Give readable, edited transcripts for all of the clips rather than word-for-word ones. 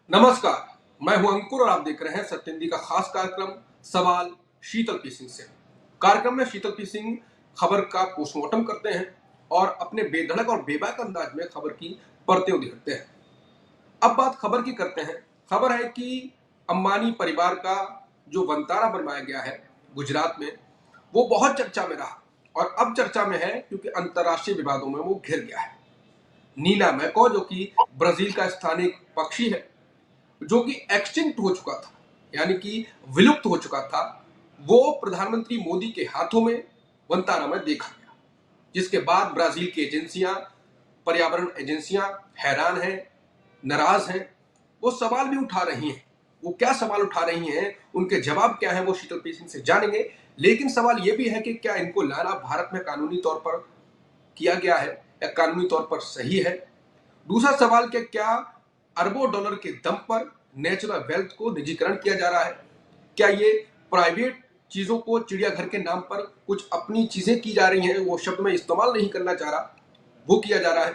नमस्कार, मैं हूं अंकुर और आप देख रहे हैं सत्य हिंदी का खास कार्यक्रम सवाल शीतल पी सिंह से। कार्यक्रम में शीतल पी सिंह खबर का पोस्टमार्टम करते हैं और अपने बेधड़क और बेबाक अंदाज में खबर की परतें उधेड़ते हैं। अब बात खबर की करते हैं। खबर है कि अंबानी परिवार का जो वंतारा बनवाया गया है गुजरात में, वो बहुत चर्चा में रहा और अब चर्चा में है क्योंकि अंतर्राष्ट्रीय विवादों में वो घिर गया है। नीला मैको, जो कि ब्राजील का स्थानीय पक्षी है, जो कि एक्सटिंक्ट हो चुका था, यानी कि विलुप्त हो चुका था, वो प्रधानमंत्री मोदी के हाथों में वंतारा में देखा गया, जिसके बाद ब्राजील की एजेंसियां, पर्यावरण एजेंसियां हैरान हैं, नाराज हैं। वो सवाल भी उठा रही हैं। वो क्या सवाल उठा रही हैं, उनके जवाब क्या हैं, वो शीतल पी सिंह से जानेंगे। लेकिन सवाल ये भी है कि क्या इनको लाना भारत में कानूनी तौर पर किया गया है या कानूनी तौर पर सही है। दूसरा सवाल कि क्या अरबों डॉलर के दम पर नेचुरल वेल्थ को निजीकरण किया जा रहा है। क्या ये प्राइवेट चीजों को चिड़ियाघर के नाम पर कुछ अपनी चीजें की जा रही हैं, वो शब्द मैं इस्तेमाल नहीं करना चाह रहा, वो किया जा रहा है।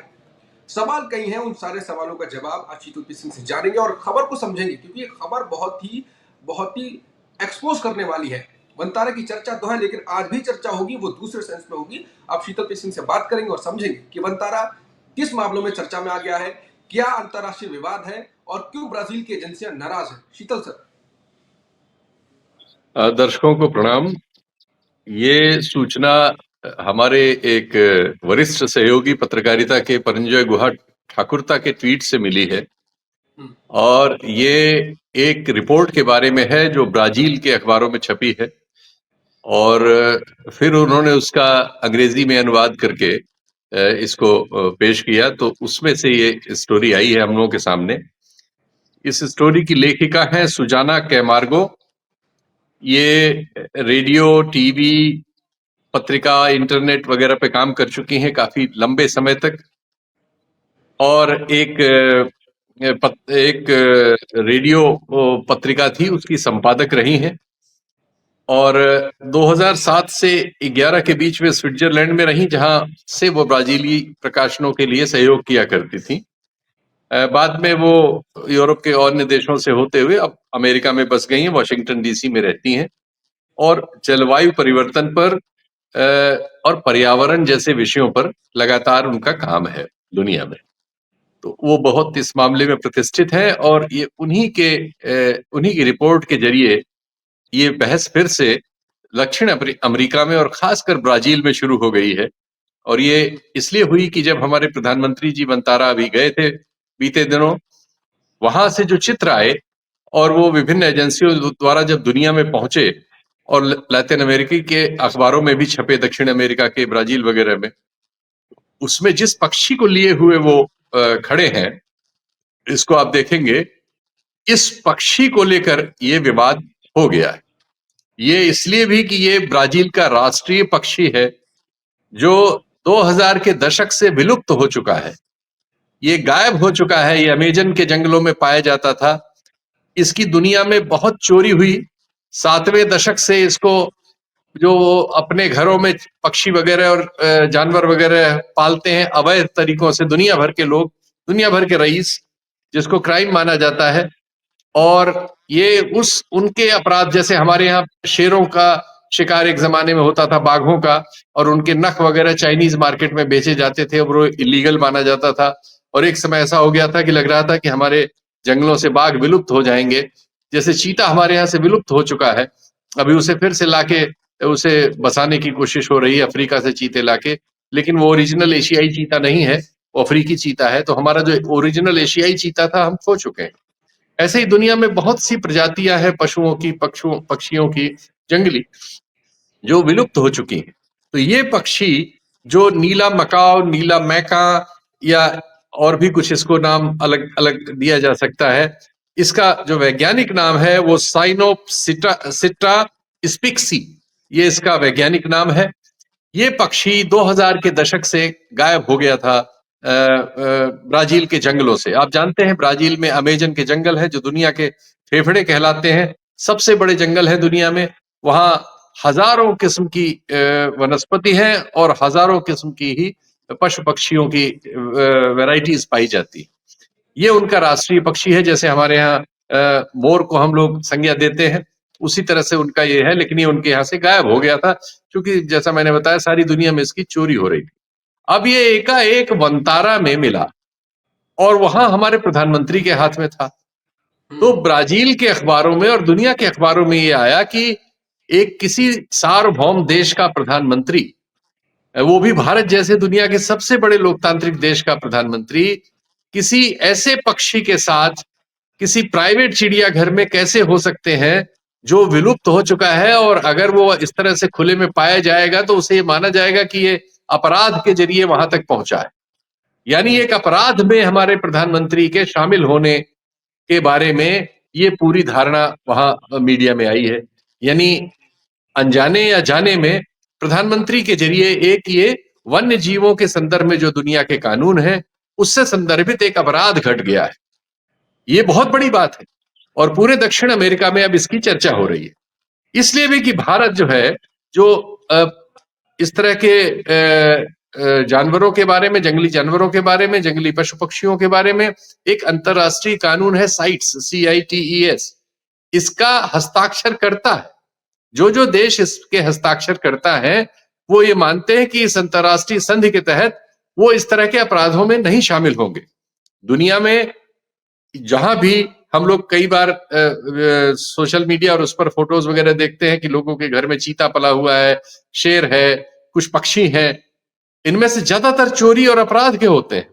सवाल कई हैं, उन सारे सवालों का जवाब आज शीतल पी सिंह से जानेंगे और खबर को समझेंगे, क्योंकि ये खबर बहुत ही एक्सपोज करने वाली है। वंतारा की चर्चा तो है, लेकिन आज भी चर्चा होगी, वो दूसरे सेंस में होगी। आप शीतल पी सिंह से बात करेंगे और समझेंगे कि वंतारा किस मामलों में चर्चा में आ गया है, क्या अंतरराष्ट्रीय विवाद है और क्यों ब्राजील की एजेंसियां नाराज हैं। शीतल सर। दर्शकों को प्रणाम। ये सूचना हमारे एक वरिष्ठ सहयोगी पत्रकारिता के परंजय गुहा ठाकुरता के ट्वीट से मिली है और ये एक रिपोर्ट के बारे में है जो ब्राजील के अखबारों में छपी है और फिर उन्होंने उसका अंग्रेजी में अनुवाद करके इसको पेश किया, तो उसमें से ये स्टोरी आई है हम लोगों के सामने। इस स्टोरी की लेखिका है सुजाना कैमार्गो। ये रेडियो, टीवी, पत्रिका, इंटरनेट वगैरह पे काम कर चुकी हैं काफी लंबे समय तक और एक रेडियो पत्रिका थी, उसकी संपादक रही हैं और 2007 से 11 के बीच में स्विट्जरलैंड में रही, जहां से वो ब्राजीली प्रकाशनों के लिए सहयोग किया करती थी। बाद में वो यूरोप के अन्य देशों से होते हुए अब अमेरिका में बस गई हैं, वॉशिंगटन डीसी में रहती हैं और जलवायु परिवर्तन पर और पर्यावरण जैसे विषयों पर लगातार उनका काम है दुनिया में। तो वो बहुत इस मामले में प्रतिष्ठित है और ये उन्हीं की रिपोर्ट के जरिए ये बहस फिर से दक्षिण अमेरिका में और खासकर ब्राजील में शुरू हो गई है। और ये इसलिए हुई कि जब हमारे प्रधानमंत्री जी वंतारा अभी गए थे बीते दिनों, वहां से जो चित्र आए और वो विभिन्न एजेंसियों द्वारा जब दुनिया में पहुंचे और लैटिन अमेरिकी के अखबारों में भी छपे, दक्षिण अमेरिका के, ब्राजील वगैरह में, उसमें जिस पक्षी को लिए हुए वो खड़े हैं, इसको आप देखेंगे, इस पक्षी को लेकर ये विवाद हो गया है। ये इसलिए भी कि ये ब्राजील का राष्ट्रीय पक्षी है जो 2000 के दशक से विलुप्त हो चुका है। ये गायब हो चुका है। ये अमेजन के जंगलों में पाया जाता था। इसकी दुनिया में बहुत चोरी हुई। 7वें दशक से इसको जो अपने घरों में पक्षी वगैरह और जानवर वगैरह पालते हैं अवैध तरीकों से, दुनिया भर के लोग, दुनिया भर के रईस, जिसको क्राइम माना जाता है। और ये उनके अपराध, जैसे हमारे यहाँ शेरों का शिकार एक जमाने में होता था, बाघों का, और उनके नख वगैरह चाइनीज मार्केट में बेचे जाते थे, और वो इलीगल माना जाता था। और एक समय ऐसा हो गया था कि लग रहा था कि हमारे जंगलों से बाघ विलुप्त हो जाएंगे। जैसे चीता हमारे यहाँ से विलुप्त हो चुका है, अभी उसे फिर से लाके उसे बसाने की कोशिश हो रही है, अफ्रीका से चीते लाके, लेकिन वो ओरिजिनल एशियाई चीता नहीं है, वो अफ्रीकी चीता है। तो हमारा जो ओरिजिनल एशियाई चीता था, हम खो चुके हैं। ऐसे ही दुनिया में बहुत सी प्रजातियां हैं पशुओं की, पक्षियों की, जंगली, जो विलुप्त हो चुकी हैं। तो ये पक्षी जो नीला मकाओ, नीला मैका, या और भी कुछ इसको नाम अलग अलग दिया जा सकता है, इसका जो वैज्ञानिक नाम है वो साइनोप्सिटा स्पिक्सी, ये इसका वैज्ञानिक नाम है। ये पक्षी 2000 के दशक से गायब हो गया था ब्राजील के जंगलों से। आप जानते हैं ब्राजील में अमेजन के जंगल है जो दुनिया के फेफड़े कहलाते हैं, सबसे बड़े जंगल है दुनिया में। वहां हजारों किस्म की वनस्पति है और हजारों किस्म की ही पशु पक्षियों की वैरायटीज पाई जाती है। ये उनका राष्ट्रीय पक्षी है। जैसे हमारे यहाँ मोर को हम लोग संज्ञा देते हैं, उसी तरह से उनका ये है, लेकिन ये उनके यहाँ से गायब हो गया था, क्योंकि जैसा मैंने बताया सारी दुनिया में इसकी चोरी हो रही थी। अब ये एकाएक वंतारा में मिला और वहां हमारे प्रधानमंत्री के हाथ में था। तो ब्राजील के अखबारों में और दुनिया के अखबारों में ये आया कि एक किसी सार्वभौम देश का प्रधानमंत्री, वो भी भारत जैसे दुनिया के सबसे बड़े लोकतांत्रिक देश का प्रधानमंत्री, किसी ऐसे पक्षी के साथ किसी प्राइवेट चिड़ियाघर में कैसे हो सकते हैं जो विलुप्त हो चुका है, और अगर वो इस तरह से खुले में पाया जाएगा तो उसे ये माना जाएगा कि ये अपराध के जरिए वहां तक पहुंचा है। यानी एक अपराध में हमारे प्रधानमंत्री के शामिल होने के बारे में ये पूरी धारणा वहां मीडिया में आई है। यानी अनजाने या जाने में प्रधानमंत्री के जरिए एक ये वन्य जीवों के संदर्भ में जो दुनिया के कानून है उससे संदर्भित एक अपराध घट गया है। ये बहुत बड़ी बात है और पूरे दक्षिण अमेरिका में अब इसकी चर्चा हो रही है। इसलिए भी कि भारत जो है, जो इस तरह के जानवरों के बारे में, जंगली जानवरों के बारे में, जंगली पशु पक्षियों के बारे में एक अंतरराष्ट्रीय कानून है साइट्स, CITES, इसका हस्ताक्षर करता है। जो जो देश इसके हस्ताक्षर करता है वो ये मानते हैं कि इस अंतरराष्ट्रीय संधि के तहत वो इस तरह के अपराधों में नहीं शामिल होंगे। दुनिया में जहां भी हम लोग कई बार सोशल मीडिया और उस पर फोटोज वगैरह देखते हैं कि लोगों के घर में चीता पला हुआ है, शेर है, कुछ पक्षी हैं, इनमें से ज्यादातर चोरी और अपराध के होते हैं,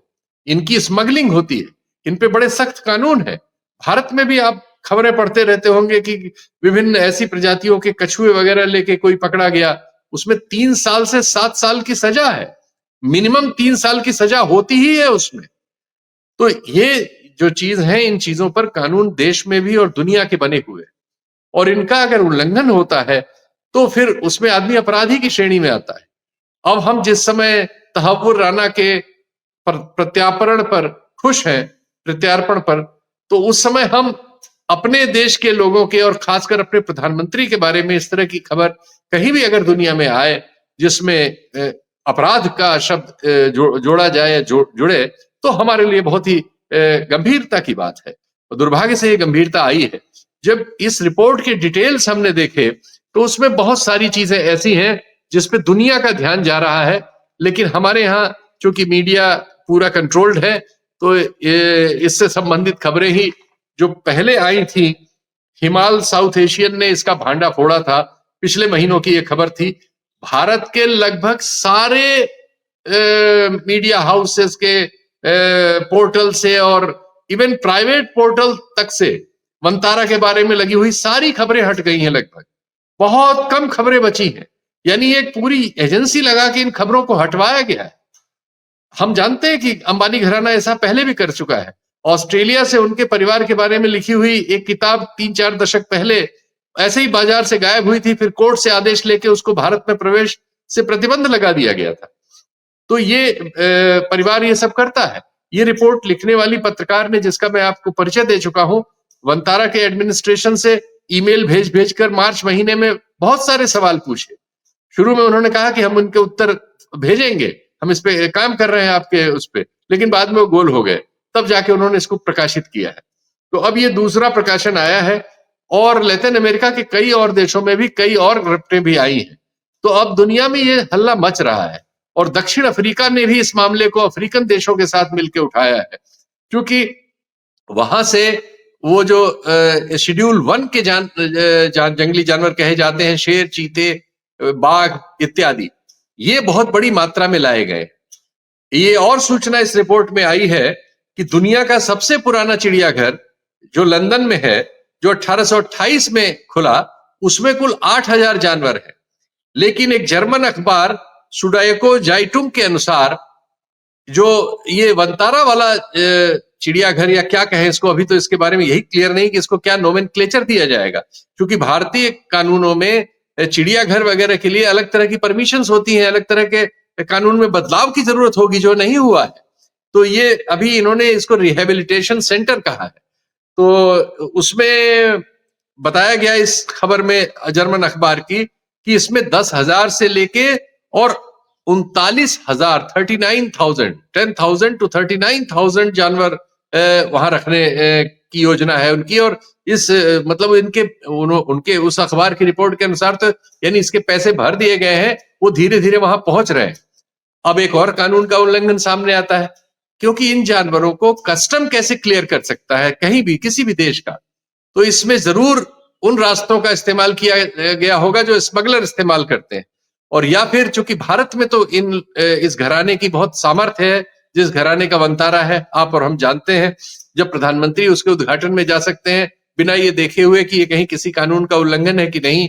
इनकी स्मगलिंग होती है, इन पे बड़े सख्त कानून है। भारत में भी आप खबरें पढ़ते रहते होंगे कि विभिन्न ऐसी प्रजातियों के कछुए वगैरह लेके कोई पकड़ा गया, उसमें 3 साल से 7 साल की सजा है, मिनिमम 3 साल की सजा होती ही है उसमें। तो ये जो चीज है, इन चीजों पर कानून देश में भी और दुनिया के बने हुए, और इनका अगर उल्लंघन होता है तो फिर उसमें आदमी अपराधी की श्रेणी में आता है। अब हम जिस समय तहव्वुर राना के प्रत्यार्पण पर खुश हैं, प्रत्यार्पण पर, तो उस समय हम अपने देश के लोगों के और खासकर अपने प्रधानमंत्री के बारे में इस तरह की खबर कहीं भी अगर दुनिया में आए जिसमें अपराध का शब्द जोड़ा जाए, जुड़े, तो हमारे लिए बहुत ही गंभीरता की बात है। और दुर्भाग्य से ये गंभीरता आई है। जब इस रिपोर्ट के डिटेल्स हमने देखे तो उसमें बहुत सारी चीजें ऐसी हैं जिसपे दुनिया का ध्यान जा रहा है, लेकिन हमारे यहाँ चूंकि मीडिया पूरा कंट्रोल्ड है तो इससे संबंधित खबरें ही जो पहले आई थी, हिमाल साउथ एशियन ने इसका भांडा फोड़ा था, पिछले महीनों की ये खबर थी। भारत के लगभग सारे मीडिया हाउसेस के पोर्टल से और इवन प्राइवेट पोर्टल तक से वंतारा के बारे में लगी हुई सारी खबरें हट गई हैं। लगभग बहुत कम खबरें बची हैं। यानी एक पूरी एजेंसी लगा के इन खबरों को हटवाया गया है। हम जानते हैं कि अंबानी घराना ऐसा पहले भी कर चुका है। ऑस्ट्रेलिया से उनके परिवार के बारे में लिखी हुई एक किताब 3-4 दशक पहले ऐसे ही बाजार से गायब हुई थी, फिर कोर्ट से आदेश लेके उसको भारत में प्रवेश से प्रतिबंध लगा दिया गया था। तो ये परिवार ये सब करता है। ये रिपोर्ट लिखने वाली पत्रकार ने, जिसका मैं आपको परिचय दे चुका हूं, वंतारा के एडमिनिस्ट्रेशन से ईमेल भेज कर मार्च महीने में बहुत सारे सवाल पूछे। शुरू में उन्होंने कहा कि हम उनके उत्तर भेजेंगे, हम इस पे काम कर रहे हैं आपके उस पे, लेकिन बाद में वो गोल हो गए, तब जाके उन्होंने इसको प्रकाशित किया है। तो अब ये दूसरा प्रकाशन आया है और लैटिन अमेरिका के कई और देशों में भी कई और रिपोर्टें भी आई हैं। तो अब दुनिया में ये हल्ला मच रहा है और दक्षिण अफ्रीका ने भी इस मामले को अफ्रीकन देशों के साथ मिलकर उठाया है, क्योंकि वहां से वो जो शेड्यूल 1 के जंगली जानवर कहे जाते हैं, शेर, चीते, बाघ इत्यादि, ये बहुत बड़ी मात्रा में लाए गए। ये और सूचना इस रिपोर्ट में आई है कि दुनिया का सबसे पुराना चिड़ियाघर जो लंदन में है, जो 1828 में खुला, उसमें कुल 8000 जानवर है। लेकिन एक जर्मन अखबार सुडायको जाइटुंग के अनुसार जो ये वंतारा वाला चिड़ियाघर या क्या कहें इसको, अभी तो इसके बारे में यही क्लियर नहीं कि इसको क्या नोमेनक्लेचर दिया जाएगा, क्योंकि भारतीय कानूनों में चिड़ियाघर वगैरह के लिए अलग तरह की परमिशंस होती हैं, अलग तरह के कानून में बदलाव की जरूरत होगी जो नहीं हुआ है। तो ये अभी इन्होंने इसको रिहेबिलिटेशन सेंटर कहा है। तो उसमें बताया गया इस खबर में जर्मन अखबार की कि इसमें 10,000 से लेके और 39,000 10,000 to 39,000 जानवर वहां रखने की योजना है उनकी। और इस मतलब उनके उस अखबार की रिपोर्ट के अनुसार तो यानी इसके पैसे भर दिए गए हैं, वो धीरे धीरे वहां पहुंच रहे हैं। अब एक और कानून का उल्लंघन सामने आता है, क्योंकि इन जानवरों को कस्टम कैसे क्लियर कर सकता है कहीं भी किसी भी देश का, तो इसमें जरूर उन रास्तों का इस्तेमाल किया गया होगा जो स्मगलर इस्तेमाल करते हैं। और या फिर चूंकि भारत में तो इस घराने की बहुत सामर्थ्य है, जिस घराने का वंतारा है आप और हम जानते हैं, जब प्रधानमंत्री उसके उद्घाटन में जा सकते हैं बिना ये देखे हुए कि ये कहीं किसी कानून का उल्लंघन है कि नहीं,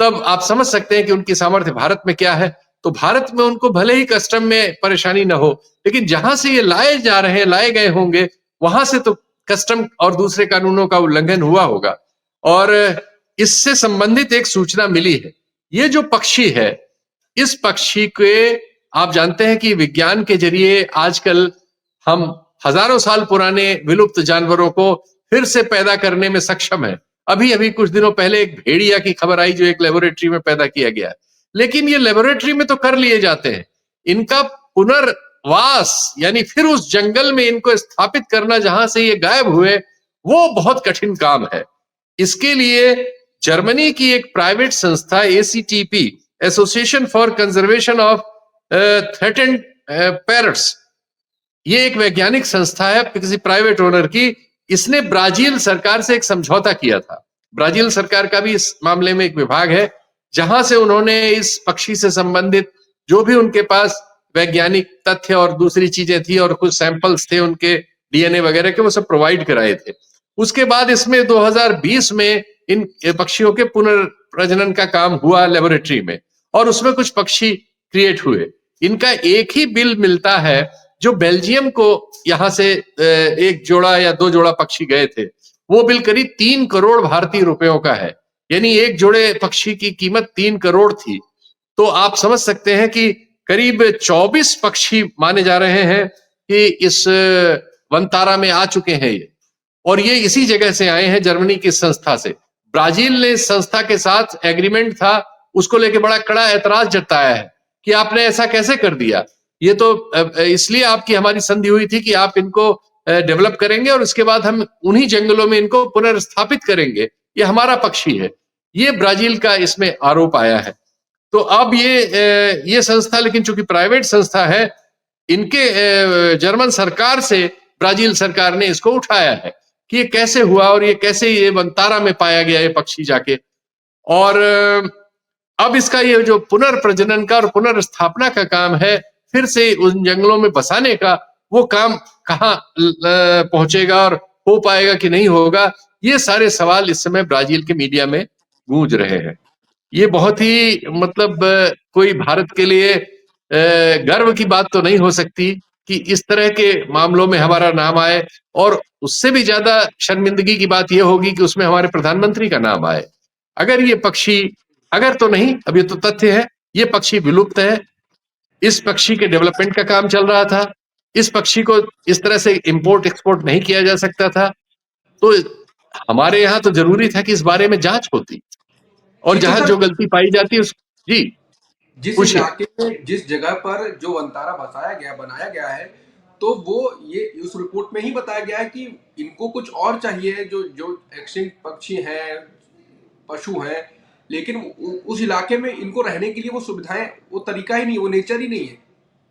तब आप समझ सकते हैं कि उनकी सामर्थ्य भारत में क्या है। तो भारत में उनको भले ही कस्टम में परेशानी न हो, लेकिन जहां से ये लाए गए होंगे, वहां से तो कस्टम और दूसरे कानूनों का उल्लंघन हुआ होगा। और इससे संबंधित एक सूचना मिली है। ये जो पक्षी है, इस पक्षी के आप जानते हैं कि विज्ञान के जरिए आजकल हम हजारों साल पुराने विलुप्त जानवरों को फिर से पैदा करने में सक्षम है। अभी अभी कुछ दिनों पहले एक भेड़िया की खबर आई जो एक लेबोरेटरी में पैदा किया गया है। लेकिन ये लेबोरेटरी में तो कर लिए जाते हैं, इनका पुनर्वास यानी फिर उस जंगल में इनको स्थापित करना जहां से ये गायब हुए, वो बहुत कठिन काम है। इसके लिए जर्मनी की एक प्राइवेट संस्था ACTP, association for conservation of threatened parrots, ये एक वैज्ञानिक संस्था है किसी प्राइवेट ओनर की। इसने ब्राजील सरकार से एक समझौता किया था। ब्राजील सरकार का भी इस मामले में एक विभाग है, जहां से उन्होंने इस पक्षी से संबंधित जो भी उनके पास वैज्ञानिक तथ्य और दूसरी चीजें थी और कुछ सैंपल्स थे उनके डीएनए वगैरह के, वो सब प्रोवाइड कराए थे। उसके बाद इसमें 2020 में इन पक्षियों के पुनर्प्रजनन का काम हुआ लेबोरेटरी में, और उसमें कुछ पक्षी क्रिएट हुए। इनका एक ही बिल मिलता है जो बेल्जियम को यहां से एक जोड़ा या दो जोड़ा पक्षी गए थे, वो बिल करीब 3 करोड़ भारतीय रुपयों का है। यानी एक जोड़े पक्षी की कीमत 3 करोड़ थी। तो आप समझ सकते हैं कि करीब 24 पक्षी माने जा रहे हैं कि इस वनतारा में आ चुके हैं ये, और ये इसी जगह से आए हैं, जर्मनी की संस्था से। ब्राजील ने इस संस्था के साथ एग्रीमेंट था, उसको लेके बड़ा कड़ा ऐतराज जताया है कि आपने ऐसा कैसे कर दिया। ये तो इसलिए आपकी हमारी संधि हुई थी कि आप इनको डेवलप करेंगे और उसके बाद हम उन्हीं जंगलों में इनको पुनर्स्थापित करेंगे, ये हमारा पक्षी है। ये ब्राजील का इसमें आरोप आया है। तो अब ये संस्था, लेकिन चूंकि प्राइवेट संस्था है, इनके जर्मन सरकार से ब्राजील सरकार ने इसको उठाया है कि ये कैसे हुआ और ये कैसे ये वनतारा में पाया गया ये पक्षी जाके। और अब इसका ये जो पुनर्प्रजनन का और पुनर्स्थापना का काम है, फिर से उन जंगलों में बसाने का, वो काम कहाँ पहुंचेगा और हो पाएगा कि नहीं होगा, ये सारे सवाल इस समय ब्राजील के मीडिया में गूंज रहे हैं। ये बहुत ही मतलब कोई भारत के लिए गर्व की बात तो नहीं हो सकती कि इस तरह के मामलों में हमारा नाम आए, और उससे भी ज्यादा शर्मिंदगी की बात यह होगी कि उसमें हमारे प्रधानमंत्री का नाम आए। अगर ये पक्षी, अगर तो नहीं, अब ये तो तथ्य है, ये पक्षी विलुप्त है, इस पक्षी के डेवलपमेंट का काम चल रहा था, इस पक्षी को इस तरह से इंपोर्ट एक्सपोर्ट नहीं किया जा सकता था, तो हमारे यहाँ तो जरूरी था कि इस बारे में जांच होती, और जी तो जहां सर, जो गलती पाई जाती है उस जी जिस पूछिए। इलाके में जिस जगह पर जो वनतारा बसाया गया बनाया गया है, तो वो ये उस रिपोर्ट में ही बताया गया है कि इनको कुछ और चाहिए, जो जो एक्सटिंक्ट पक्षी हैं, पशु हैं, लेकिन उस इलाके में इनको रहने के लिए वो सुविधाएं, वो तरीका ही नहीं, वो नेचर ही नहीं है,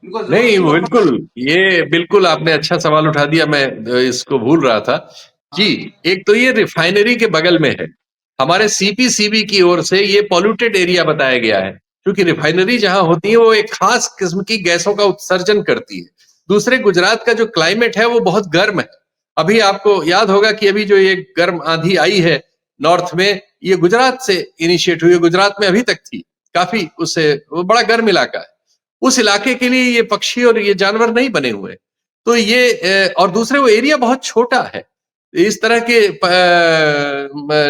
इनको नहीं, जबरदस्ती वहां पर। बिल्कुल, ये बिल्कुल आपने अच्छा सवाल उठा दिया, मैं इसको भूल रहा था। जी, हाँ। एक तो ये रिफाइनरी के बगल में है, हमारे सीपीसीबी की ओर से ये पॉल्यूटेड एरिया बताया गया है, क्योंकि रिफाइनरी जहां होती है वो एक खास किस्म की गैसों का उत्सर्जन करती है। दूसरे, गुजरात का जो क्लाइमेट है वो बहुत गर्म है। अभी आपको याद होगा कि अभी जो ये गर्म आंधी आई है नॉर्थ में, ये गुजरात से इनिशिएट हुई है, गुजरात में अभी तक थी, काफी उससे वो बड़ा गर्म इलाका है। उस इलाके के लिए ये पक्षी और ये जानवर नहीं बने हुए। तो ये और दूसरे, वो एरिया बहुत छोटा है, इस तरह के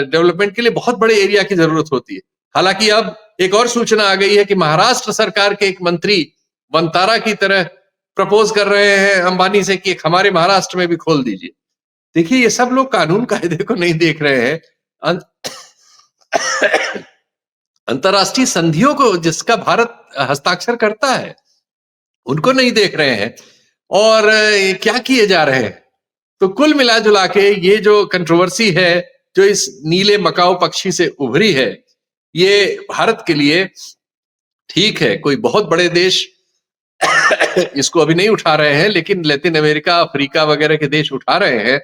डेवलपमेंट के लिए बहुत बड़े एरिया की जरूरत होती है। हालांकि अब एक और सूचना आ गई है कि महाराष्ट्र सरकार के एक मंत्री वनतारा की तरह प्रपोज कर रहे हैं अंबानी से कि हमारे महाराष्ट्र में भी खोल दीजिए। देखिए, ये सब लोग कानून कायदे को नहीं देख रहे हैं, अंतरराष्ट्रीय संधियों को जिसका भारत हस्ताक्षर करता है उनको नहीं देख रहे हैं, और क्या किए जा रहे हैं। तो कुल मिला जुला के ये जो कंट्रोवर्सी है जो इस नीले मकाऊ पक्षी से उभरी है, ये भारत के लिए ठीक है, कोई बहुत बड़े देश इसको अभी नहीं उठा रहे हैं, लेकिन लैटिन अमेरिका, अफ्रीका वगैरह के देश उठा रहे हैं।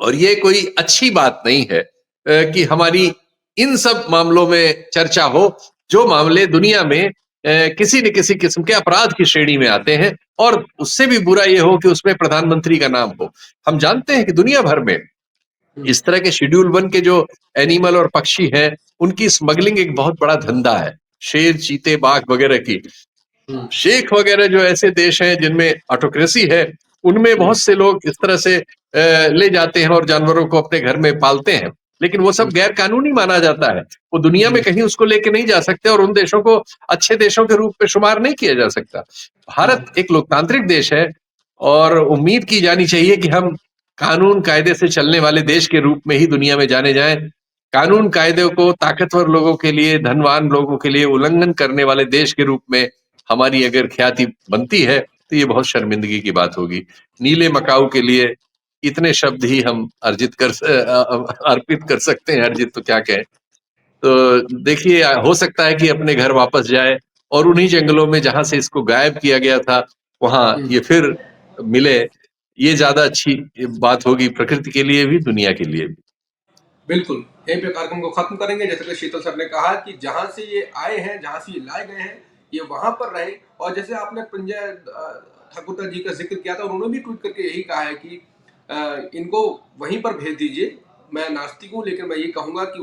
और ये कोई अच्छी बात नहीं है कि हमारी इन सब मामलों में चर्चा हो, जो मामले दुनिया में किसी न किसी किस्म के अपराध की श्रेणी में आते हैं, और उससे भी बुरा ये हो कि उसमें प्रधानमंत्री का नाम हो। हम जानते हैं कि दुनिया भर में इस तरह के शेड्यूल 1 के जो एनिमल और पक्षी हैं, उनकी स्मगलिंग एक बहुत बड़ा धंधा है, शेर, चीते, बाघ वगैरह की। शेख वगैरह जो ऐसे देश हैं जिनमें ऑटोक्रेसी है, उनमें बहुत से लोग इस तरह से ले जाते हैं और जानवरों को अपने घर में पालते हैं, लेकिन वो सब गैर कानूनी माना जाता है। वो दुनिया में कहीं उसको लेके नहीं जा सकते और उन देशों को अच्छे देशों के रूप में शुमार नहीं किया जा सकता। भारत एक लोकतांत्रिक देश है और उम्मीद की जानी चाहिए कि हम कानून कायदे से चलने वाले देश के रूप में ही दुनिया में जाने जाएं। कानून कायदे को ताकतवर लोगों के लिए, धनवान लोगों के लिए उल्लंघन करने वाले देश के रूप में हमारी अगर ख्याति बनती है तो ये बहुत शर्मिंदगी की बात होगी। नीले मकाऊ के लिए इतने शब्द ही हम अर्पित कर सकते हैं, अर्जित तो क्या कहें। तो देखिए, हो सकता है कि अपने घर वापस जाए और उन्हीं जंगलों में जहां से इसको गायब किया गया था वहां ये फिर मिले। ये ज्यादा अच्छी बात होगी प्रकृति के लिए भी, दुनिया के लिए भी। बिल्कुल, यहीं पे कार्यक्रम को खत्म करेंगे। जैसे कि शीतल सर ने कहा कि जहां से ये आए हैं, जहां से ये लाए गए हैं, ये वहां पर रहे। और जैसे आपने संजय ठाकुर जी का जिक्र किया था, उन्होंने भी ट्वीट करके यही कहा है कि इनको वहीं पर भेज दीजिए। मैं नास्तिक हूँ, लेकिन मैं ये कहूंगा कि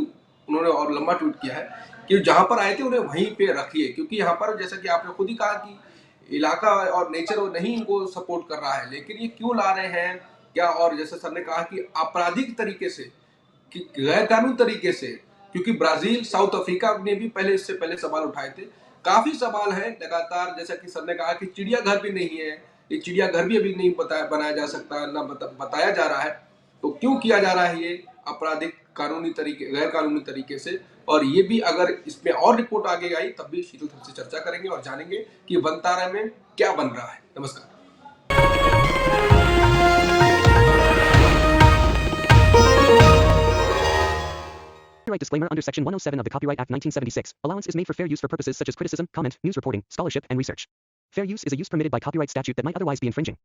उन्होंने और लंबा ट्वीट किया है कि जहां पर आए थे उन्हें वहीं पे रखिए, क्योंकि यहाँ पर जैसा कि आपने खुद ही कहा कि इलाका और नेचर नहीं इनको सपोर्ट कर रहा है, लेकिन ये क्यों ला रहे हैं क्या। और जैसे सर ने कहा कि आपराधिक तरीके से, कि गैर कानूनी तरीके से, क्योंकि ब्राजील, साउथ अफ्रीका ने भी पहले इससे पहले सवाल उठाए थे। काफी सवाल है लगातार, जैसा कि सर ने कहा कि चिड़ियाघर भी नहीं है, ये चिड़ियाघर भी अभी नहीं बनाया जा सकता, ना बताया जा रहा है। तो क्यों किया जा रहा है ये आपराधिक, कानूनी तरीके, गैर कानूनी तरीके से। और ये भी अगर इसमें और रिपोर्ट आगे आई तब भी शीतल सर से चर्चा करेंगे और जानेंगे कि वनतारा में क्या बन रहा है। नमस्कार। Copyright disclaimer under Section 107 of the Copyright Act 1976. Allowance is made for fair use for purposes such as criticism, comment, news reporting, scholarship, and research. Fair use is a use permitted by copyright statute that might otherwise be infringing.